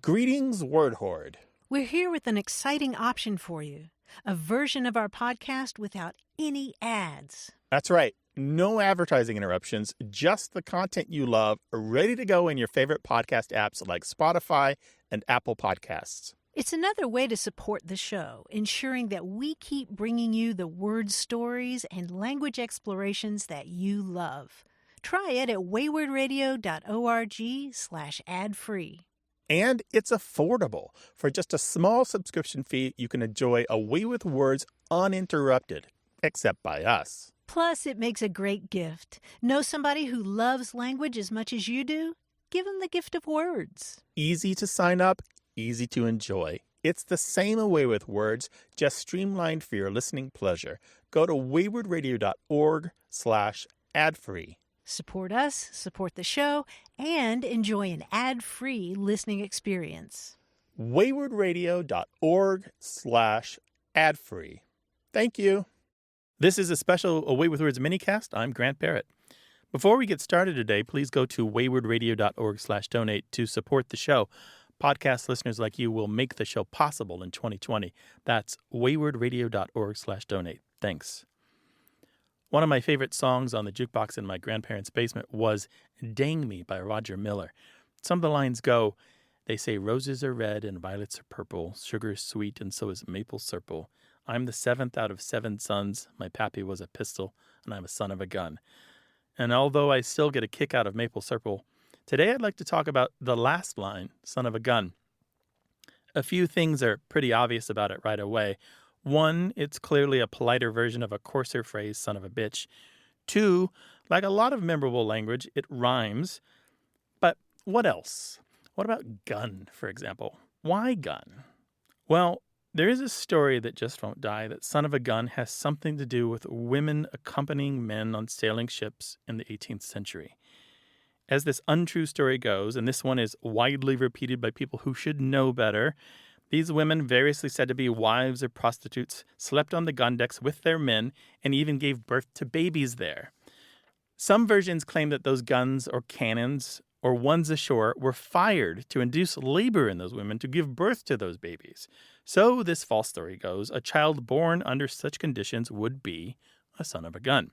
Greetings, Word Horde. We're here with an exciting option for you, a version of our podcast without any ads. That's right. No advertising interruptions, just the content you love, ready to go in your favorite podcast apps like Spotify and Apple Podcasts. It's another way to support the show, ensuring that we keep bringing you the word stories and language explorations that you love. Try it at waywardradio.org/ad-free. And it's affordable. For just a small subscription fee, you can enjoy A Way with Words uninterrupted, except by us. Plus, it makes a great gift. Know somebody who loves language as much as you do? Give them the gift of words. Easy to sign up, easy to enjoy. It's the same A Way with Words, just streamlined for your listening pleasure. Go to waywardradio.org/ad-free. Support us, support the show, and enjoy an ad-free listening experience. waywardradio.org/ad-free. Thank you. This is a special A Way with Words minicast. I'm Grant Barrett. Before we get started today, please go to waywardradio.org/donate to support the show. Podcast listeners like you will make the show possible in 2020. That's waywardradio.org/donate. Thanks. One of my favorite songs on the jukebox in my grandparents' basement was Dang Me by Roger Miller. Some of the lines go, they say roses are red and violets are purple, sugar is sweet and so is maple syrup. I'm the seventh out of 7 sons, my pappy was a pistol, and I'm a son of a gun. And although I still get a kick out of maple syrup, today I'd like to talk about the last line, son of a gun. A few things are pretty obvious about it right away. 1, it's clearly a politer version of a coarser phrase, son of a bitch. 2, like a lot of memorable language, it rhymes. But what else? What about gun, for example? Why gun? Well, there is a story that just won't die that son of a gun has something to do with women accompanying men on sailing ships in the 18th century. As this untrue story goes, and this one is widely repeated by people who should know better, these women, variously said to be wives or prostitutes, slept on the gun decks with their men and even gave birth to babies there. Some versions claim that those guns or cannons or ones ashore were fired to induce labor in those women to give birth to those babies. So this false story goes, a child born under such conditions would be a son of a gun.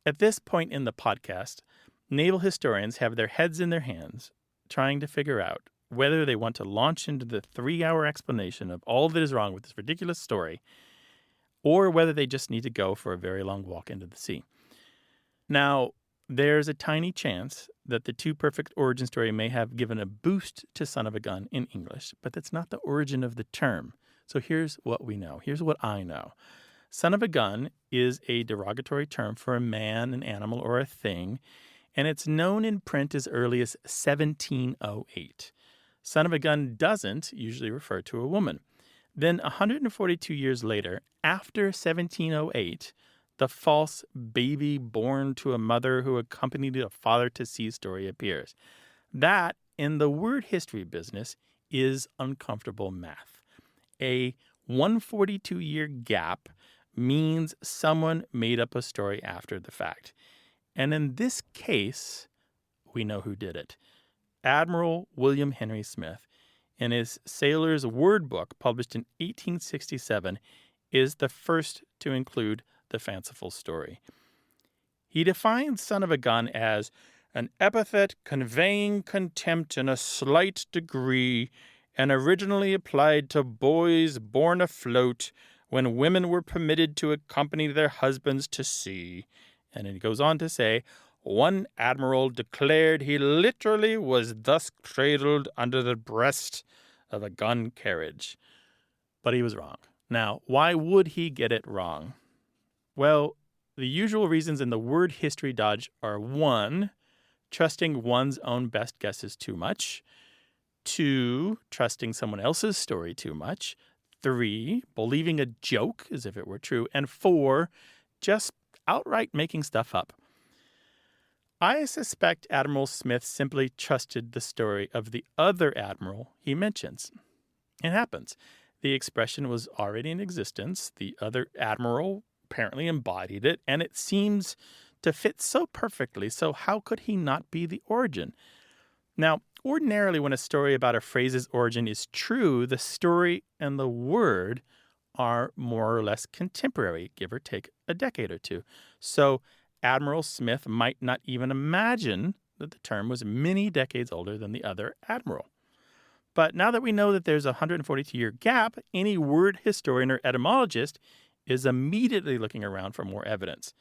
At this point in the podcast, naval historians have their heads in their hands trying to figure out whether they want to launch into the 3-hour explanation of all that is wrong with this ridiculous story, or whether they just need to go for a very long walk into the sea. Now, there's a tiny chance that the Too Perfect origin story may have given a boost to son of a gun in English, but that's not the origin of the term. So here's what we know. Here's what I know. Son of a gun is a derogatory term for a man, an animal, or a thing, and it's known in print as early as 1708. Son of a gun doesn't usually refer to a woman. Then 142 years later, after 1708, the false baby born to a mother who accompanied a father to sea story appears. That, in the word history business, is uncomfortable math. A 142-year gap means someone made up a story after the fact. And in this case, we know who did it. Admiral William Henry Smith, in his Sailor's Word Book, published in 1867, is the first to include the fanciful story. He defines son of a gun as an epithet conveying contempt in a slight degree and originally applied to boys born afloat when women were permitted to accompany their husbands to sea. And he goes on to say, one admiral declared he literally was thus cradled under the breast of a gun carriage. But he was wrong. Now, why would he get it wrong? Well, the usual reasons in the word history dodge are 1, trusting one's own best guesses too much. 2, trusting someone else's story too much. 3, believing a joke as if it were true. And 4, just outright making stuff up. I suspect Admiral Smith simply trusted the story of the other admiral he mentions. It happens. The expression was already in existence. The other admiral apparently embodied it, and it seems to fit so perfectly, so how could he not be the origin? Now, ordinarily, when a story about a phrase's origin is true, the story and the word are more or less contemporary, give or take a decade or two. So Admiral Smith might not even imagine that the term was many decades older than the other admiral. But now that we know that there's a 142-year gap, any word historian or etymologist is immediately looking around for more evidence.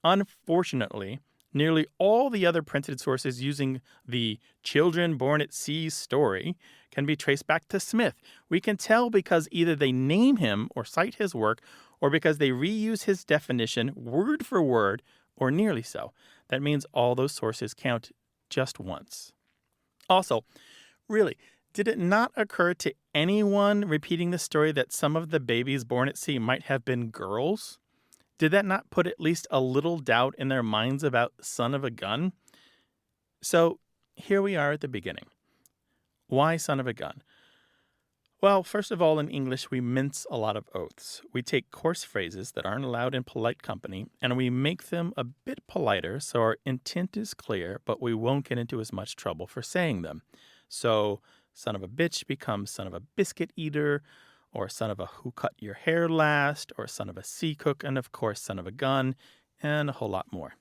Unfortunately, nearly all the other printed sources using the children born at sea story can be traced back to Smith. We can tell because either they name him or cite his work, or because they reuse his definition word for word, or nearly so. That means all those sources count just once. Also, really, did it not occur to anyone repeating the story that some of the babies born at sea might have been girls? Did that not put at least a little doubt in their minds about son of a gun? So here we are at the beginning. Why son of a gun? Well, first of all, in English, we mince a lot of oaths. We take coarse phrases that aren't allowed in polite company, and we make them a bit politer so our intent is clear, but we won't get into as much trouble for saying them. So, son of a bitch becomes son of a biscuit eater, or son of a who cut your hair last, or son of a sea cook, and of course, son of a gun, and a whole lot more.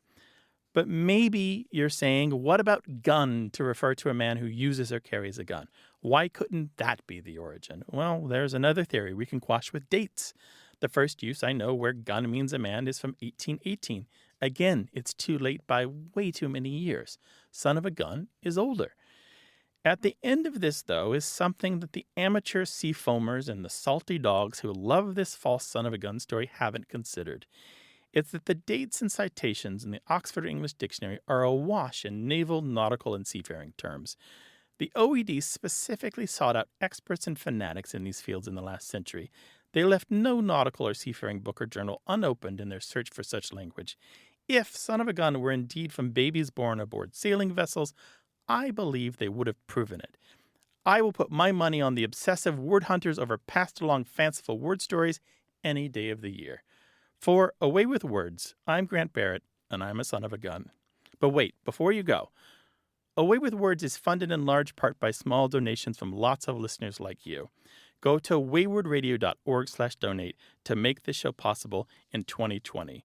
But maybe you're saying, what about gun to refer to a man who uses or carries a gun? Why couldn't that be the origin? Well, there's another theory we can quash with dates. The first use I know where gun means a man is from 1818. Again, it's too late by way too many years. Son of a gun is older. At the end of this, though, is something that the amateur sea foamers and the salty dogs who love this false son of a gun story haven't considered. It's that the dates and citations in the Oxford English Dictionary are awash in naval, nautical, and seafaring terms. The OED specifically sought out experts and fanatics in these fields in the last century. They left no nautical or seafaring book or journal unopened in their search for such language. If son of a gun were indeed from babies born aboard sailing vessels, I believe they would have proven it. I will put my money on the obsessive word hunters over passed-along fanciful word stories any day of the year. For Away with Words, I'm Grant Barrett, and I'm a son of a gun. But wait, before you go, Away with Words is funded in large part by small donations from lots of listeners like you. Go to waywardradio.org/donate to make this show possible in 2020.